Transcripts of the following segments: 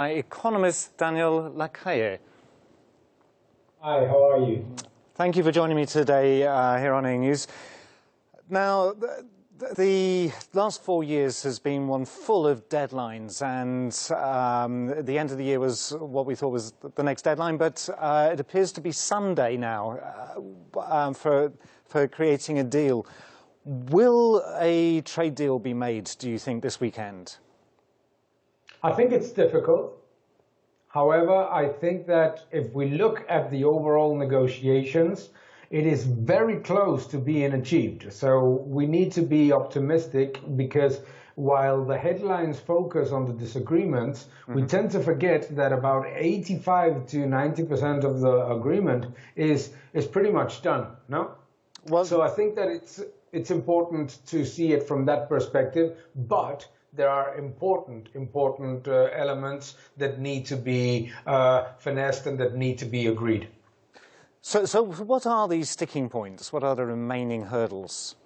Economist Daniel Lacalle. Hi, how are you? Thank you for joining me today here on A News. Now, the last 4 years has been one full of deadlines, and the end of the year was what we thought was the next deadline, but it appears to be Sunday now for creating a deal. Will a trade deal be made, do you think, this weekend? I think it's difficult. However, I think that if we look at the overall negotiations, it is very close to being achieved. So we need to be optimistic, because while the headlines focus on the disagreements, we tend to forget that about 85 to 90% of the agreement is pretty much done, no? Well, so I think that it's important to see it from that perspective, but there are important elements that need to be finessed and that need to be agreed. So what are these sticking points? What are the remaining hurdles?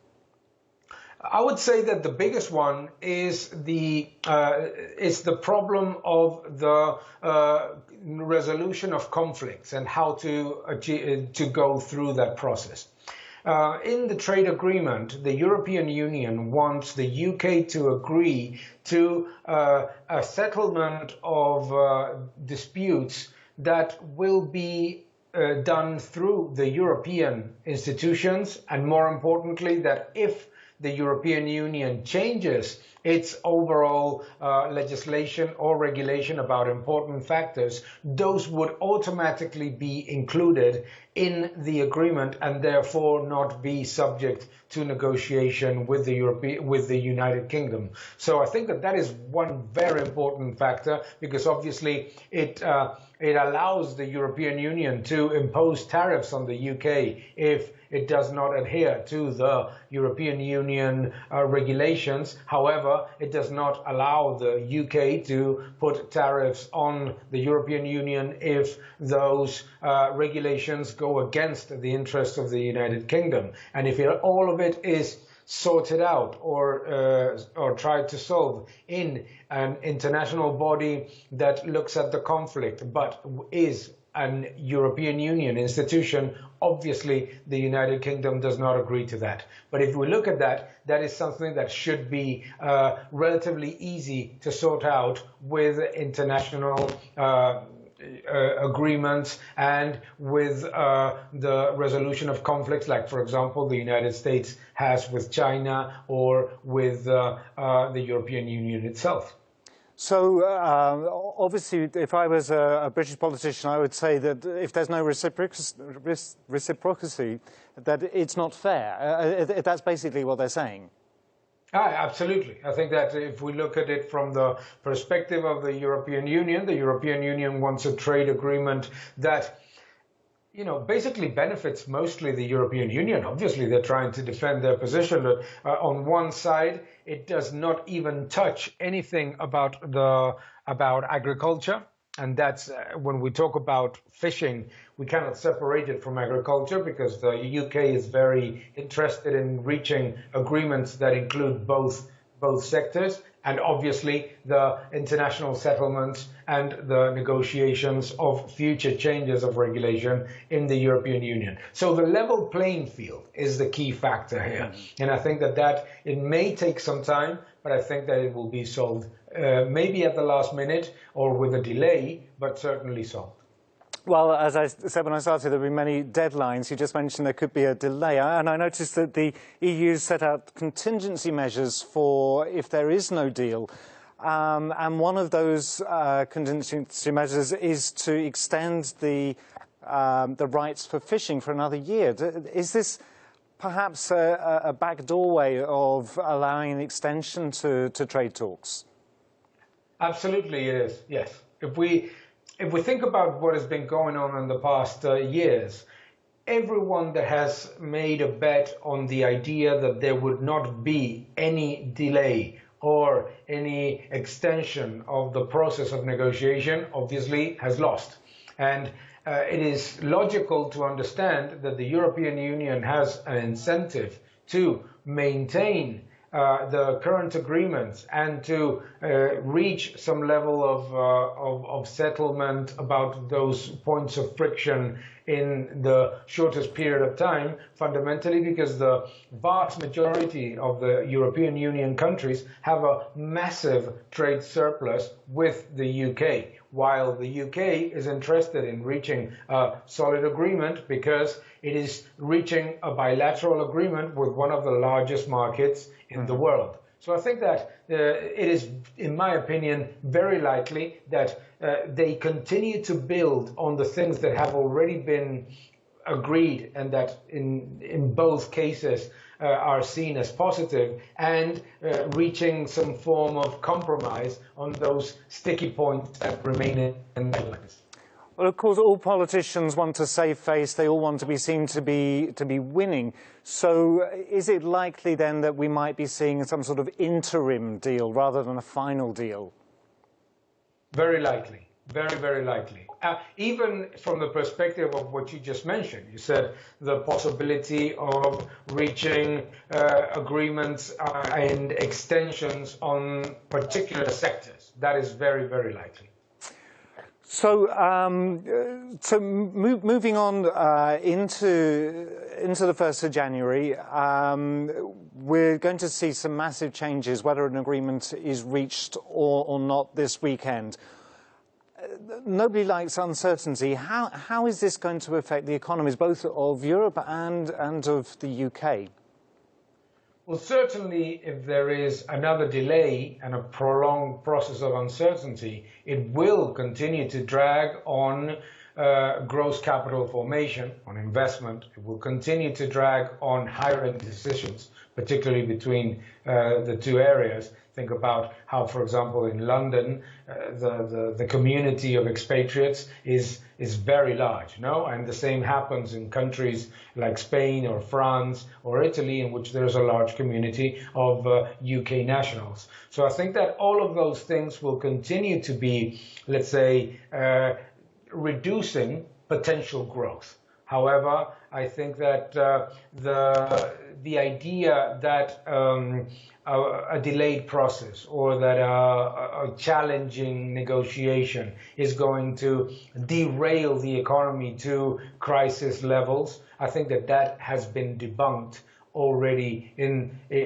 I would say that the biggest one is the problem of the resolution of conflicts and how to go through that process. In the trade agreement, the European Union wants the UK to agree to a settlement of disputes that will be done through the European institutions, and more importantly, that if the European Union changes its overall legislation or regulation about important factors, those would automatically be included in the agreement and therefore not be subject to negotiation with the United Kingdom. So I think that is one very important factor, because obviously it allows the European Union to impose tariffs on the UK if it does not adhere to the European Union regulations. However, it does not allow the UK to put tariffs on the European Union if those regulations go against the interests of the United Kingdom. And if all of it is sorted out or tried to solve in an international body that looks at the conflict but is an European Union institution, obviously the United Kingdom does not agree to that. But if we look at that, that is something that should be relatively easy to sort out with international agreements and with the resolution of conflicts, like, for example, the United States has with China or with the European Union itself. So, obviously, if I was a British politician, I would say that if there's no reciprocity, that it's not fair. That's basically what they're saying. Absolutely. I think that if we look at it from the perspective of the European Union wants a trade agreement that, you know, basically benefits mostly the European Union. Obviously, they're trying to defend their position. But on one side, it does not even touch anything about agriculture. And that's when we talk about fishing, we cannot separate it from agriculture, because the UK is very interested in reaching agreements that include both sectors, and obviously the international settlements and the negotiations of future changes of regulation in the European Union. So the level playing field is the key factor here. And I think that it may take some time, but I think that it will be solved maybe at the last minute or with a delay, but certainly solved. Well, as I said when I started, there will be many deadlines. You just mentioned there could be a delay. And I noticed that the EU set out contingency measures for if there is no deal. And one of those contingency measures is to extend the rights for fishing for another year. Is this perhaps a backdoor way of allowing an extension to trade talks? Absolutely it is, yes. If we think about what has been going on in the past years, everyone that has made a bet on the idea that there would not be any delay or any extension of the process of negotiation obviously has lost. And it is logical to understand that the European Union has an incentive to maintain the current agreements and to reach some level of settlement about those points of friction in the shortest period of time, fundamentally because the vast majority of the European Union countries have a massive trade surplus with the UK, while the UK is interested in reaching a solid agreement because it is reaching a bilateral agreement with one of the largest markets in the world. So I think that it is, in my opinion, very likely that they continue to build on the things that have already been agreed and that in both cases are seen as positive, and reaching some form of compromise on those sticky points that remain in the Netherlands. Well, of course, all politicians want to save face. They all want to be seen to be winning. So is it likely then that we might be seeing some sort of interim deal rather than a final deal? Very likely. Very, very likely. Even from the perspective of what you just mentioned, you said the possibility of reaching agreements and extensions on particular sectors. That is very, very likely. So, moving on into the 1st of January, we're going to see some massive changes, whether an agreement is reached or not this weekend. Nobody likes uncertainty. How is this going to affect the economies, both of Europe and of the UK? Well, certainly, if there is another delay and a prolonged process of uncertainty, it will continue to drag on gross capital formation, on investment. It will continue to drag on hiring decisions, particularly between the two areas. Think about how, for example, in London, the community of expatriates is very large, no? And the same happens in countries like Spain or France or Italy, in which there's a large community of UK nationals. So I think that all of those things will continue to be, let's say, reducing potential growth. However, I think that the idea that a delayed process or that a challenging negotiation is going to derail the economy to crisis levels, I think that has been debunked already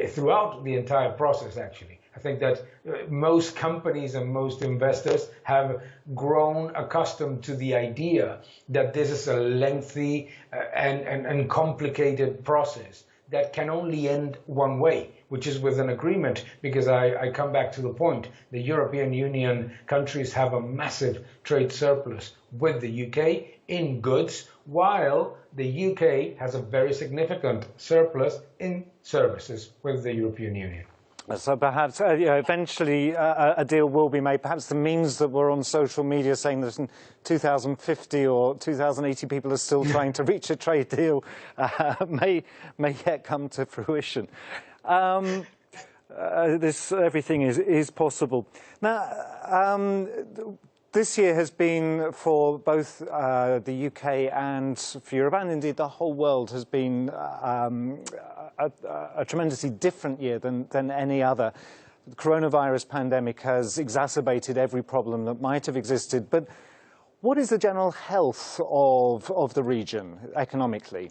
throughout the entire process, actually. I think that most companies and most investors have grown accustomed to the idea that this is a lengthy and complicated process that can only end one way, which is with an agreement, because I come back to the point. The European Union countries have a massive trade surplus with the UK in goods, while the UK has a very significant surplus in services with the European Union. So perhaps eventually a deal will be made. Perhaps the memes that were on social media saying that in 2050 or 2080 people are still trying to reach a trade deal may yet come to fruition. Everything is possible. Now, this year has been, for both the UK and for Europe, and indeed the whole world, has been a tremendously different year than any other. The coronavirus pandemic has exacerbated every problem that might have existed. But what is the general health of the region economically?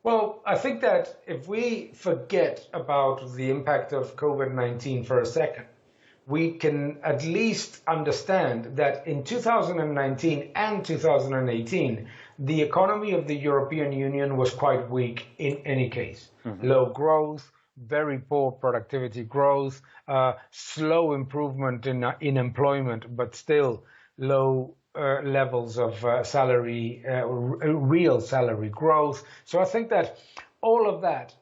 Well, I think that if we forget about the impact of COVID-19 for a second, we can at least understand that in 2019 and 2018, the economy of the European Union was quite weak in any case. Low growth, very poor productivity growth, slow improvement in employment, but still low levels of real salary growth. So I think that all of that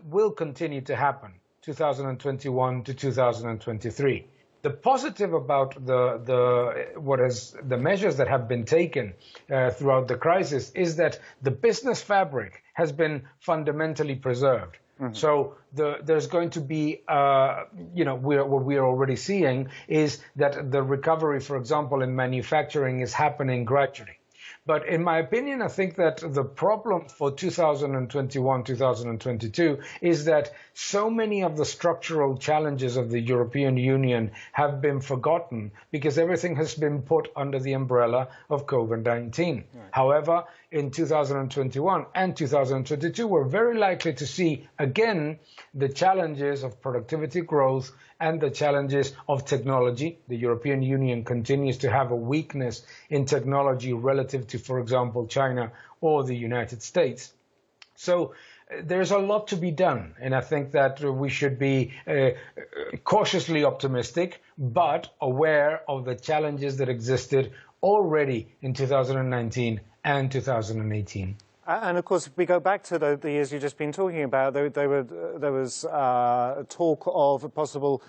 will continue to happen 2021 to 2023. The positive about the measures that have been taken throughout the crisis is that the business fabric has been fundamentally preserved. So there's going to be, what we are already seeing is that the recovery, for example, in manufacturing is happening gradually. But in my opinion, I think that the problem for 2021, 2022 is that so many of the structural challenges of the European Union have been forgotten because everything has been put under the umbrella of COVID-19. Right. However, in 2021 and 2022, we're very likely to see again the challenges of productivity growth and the challenges of technology. The European Union continues to have a weakness in technology relative to, for example, China or the United States. So there's a lot to be done, and I think that we should be cautiously optimistic, but aware of the challenges that existed already in 2019 and 2018. And of course, if we go back to the years you've just been talking about, there was talk of a possible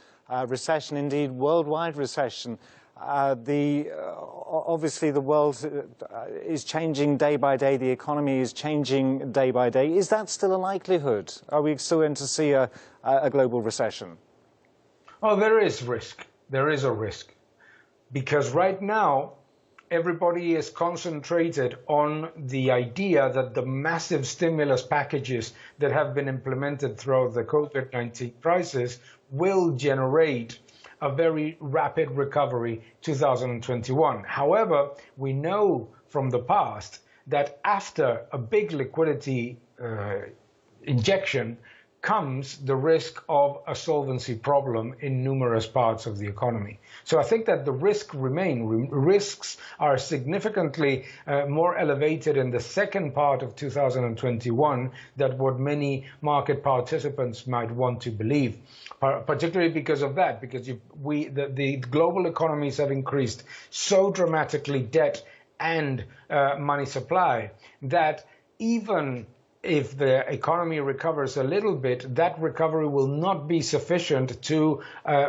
recession, indeed worldwide recession. Obviously the world is changing day by day, the economy is changing day by day. Is that still a likelihood? Are we still going to see a global recession? Oh, there is risk. There is a risk. Because right now, everybody is concentrated on the idea that the massive stimulus packages that have been implemented throughout the COVID-19 crisis will generate a very rapid recovery 2021. However, we know from the past that after a big liquidity injection comes the risk of a solvency problem in numerous parts of the economy. So I think that the risks are significantly more elevated in the second part of 2021 than what many market participants might want to believe, particularly because of that, because the global economies have increased so dramatically, debt and money supply, that even if the economy recovers a little bit, that recovery will not be sufficient to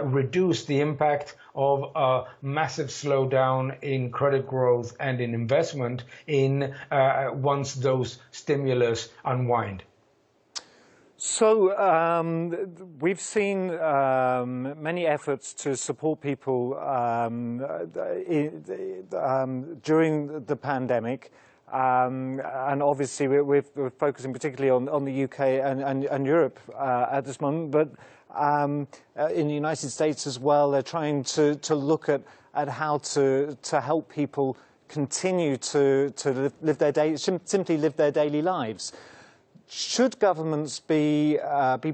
reduce the impact of a massive slowdown in credit growth and in investment once those stimulus unwind. So we've seen many efforts to support people during the pandemic. And obviously we're focusing particularly on the UK and Europe at this moment, but in the United States as well, they're trying to look at how to help people continue to simply live their daily lives. Should governments be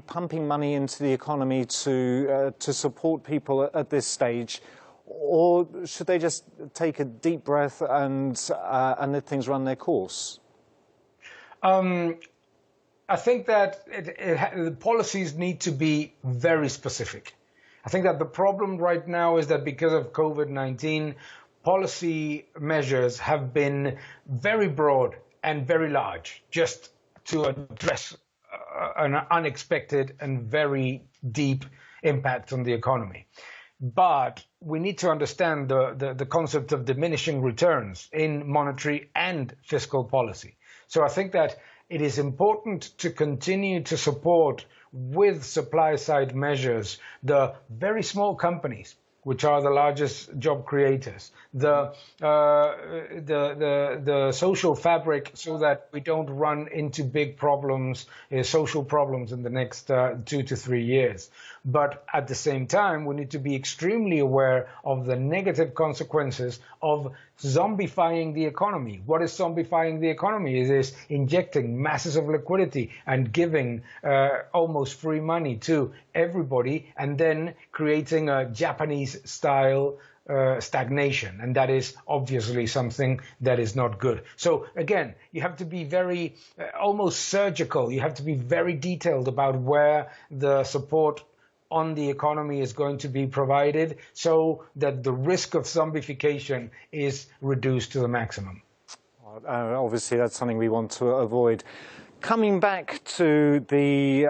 pumping money into the economy to support people at this stage? Or should they just take a deep breath and let things run their course? I think that the policies need to be very specific. I think that the problem right now is that because of COVID-19, policy measures have been very broad and very large, just to address an unexpected and very deep impact on the economy. But we need to understand the concept of diminishing returns in monetary and fiscal policy. So I think that it is important to continue to support with supply side measures the very small companies, which are the largest job creators, the social fabric, so that we don't run into big problems, social problems in the next 2 to 3 years. But at the same time, we need to be extremely aware of the negative consequences of zombifying the economy. What is zombifying the economy? It is injecting masses of liquidity and giving almost free money to everybody, and then creating a Japanese-style stagnation, and that is obviously something that is not good. So again, you have to be very almost surgical. You have to be very detailed about where the support on the economy is going to be provided, so that the risk of zombification is reduced to the maximum. Obviously, that's something we want to avoid. Coming back to the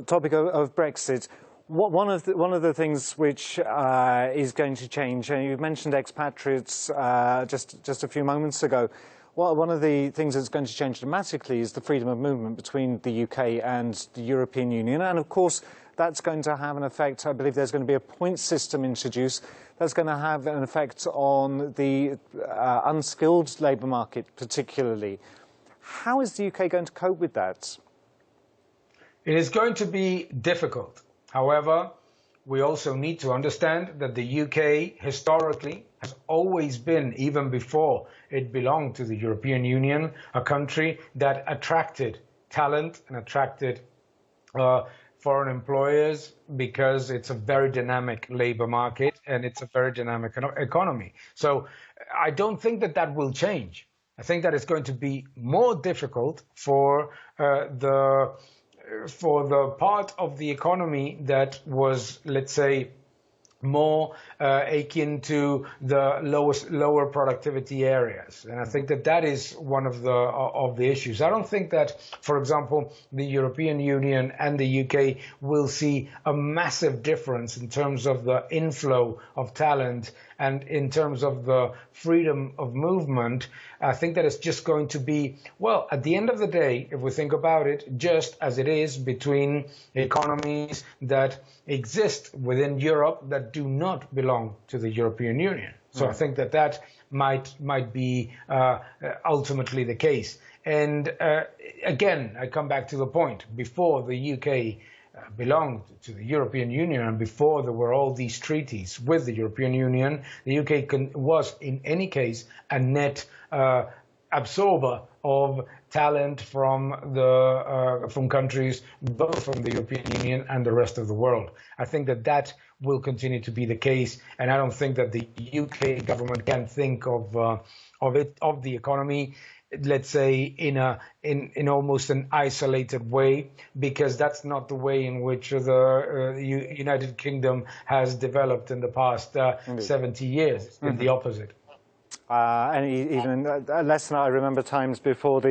topic of Brexit, one of the things which is going to change, and you've mentioned expatriates just a few moments ago. Well, one of the things that's going to change dramatically is the freedom of movement between the UK and the European Union. And of course, that's going to have an effect. I believe there's going to be a point system introduced. That's going to have an effect on the unskilled labour market, particularly. How is the UK going to cope with that? It is going to be difficult. However, we also need to understand that the UK historically has always been, even before it belonged to the European Union, a country that attracted talent and attracted foreign employers because it's a very dynamic labor market and it's a very dynamic economy. So I don't think that that will change. I think that it's going to be more difficult for the part of the economy that was, let's say, more akin to the lower productivity areas, and I think that that is one of the issues. I don't think that, for example, the European Union and the UK will see a massive difference in terms of the inflow of talent and in terms of the freedom of movement. I think that it's just going to be, well, at the end of the day, if we think about it, just as it is between economies that exist within Europe that do not belong to the European Union. So I think that that might be ultimately the case. And again, I come back to the point, before the UK belonged to the European Union and before there were all these treaties with the European Union, the UK was in any case a net absorber of talent from countries both from the European Union and the rest of the world. I think that that will continue to be the case, and I don't think that the UK government can think of the economy, let's say, in almost an isolated way, because that's not the way in which the United Kingdom has developed in the past 70 years. It's been the opposite. And even less than I remember times before